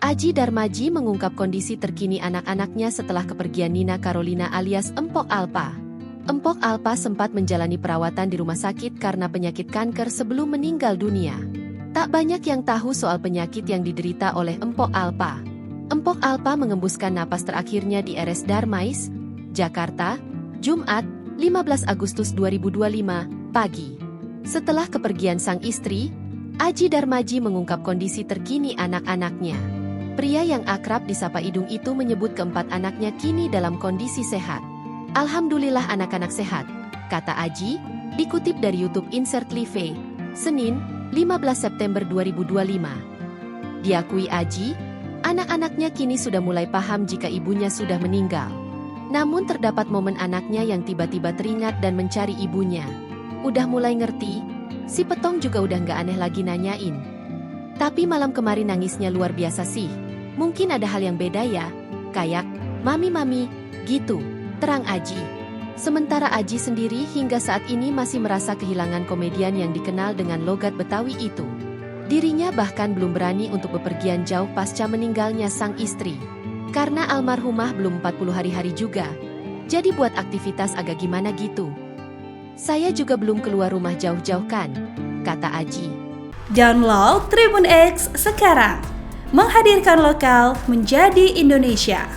Aji Darmaji mengungkap kondisi terkini anak-anaknya setelah kepergian Nina Carolina alias Empok Alpa. Empok Alpa sempat menjalani perawatan di rumah sakit karena penyakit kanker sebelum meninggal dunia. Tak banyak yang tahu soal penyakit yang diderita oleh Empok Alpa. Empok Alpa mengembuskan napas terakhirnya di RS Darmais, Jakarta, Jumat, 15 Agustus 2025, pagi. Setelah kepergian sang istri, Aji Darmaji mengungkap kondisi terkini anak-anaknya. Pria yang akrab disapa Idung itu menyebut keempat anaknya kini dalam kondisi sehat. Alhamdulillah anak-anak sehat, kata Aji, dikutip dari YouTube Insert Live, Senin, 15 September 2025. Diakui Aji, anak-anaknya kini sudah mulai paham jika ibunya sudah meninggal. Namun terdapat momen anaknya yang tiba-tiba teringat dan mencari ibunya. Udah mulai ngerti, si Petong juga udah nggak aneh lagi nanyain. Tapi malam kemarin nangisnya luar biasa sih. Mungkin ada hal yang beda ya, kayak, mami, gitu, terang Aji. Sementara Aji sendiri hingga saat ini masih merasa kehilangan komedian yang dikenal dengan logat Betawi itu. Dirinya bahkan belum berani untuk bepergian jauh pasca meninggalnya sang istri. Karena almarhumah belum 40 hari juga, jadi buat aktivitas agak gimana gitu. Saya juga belum keluar rumah jauh-jauh kan, kata Aji. Download Tribun X sekarang, menghadirkan lokal menjadi Indonesia.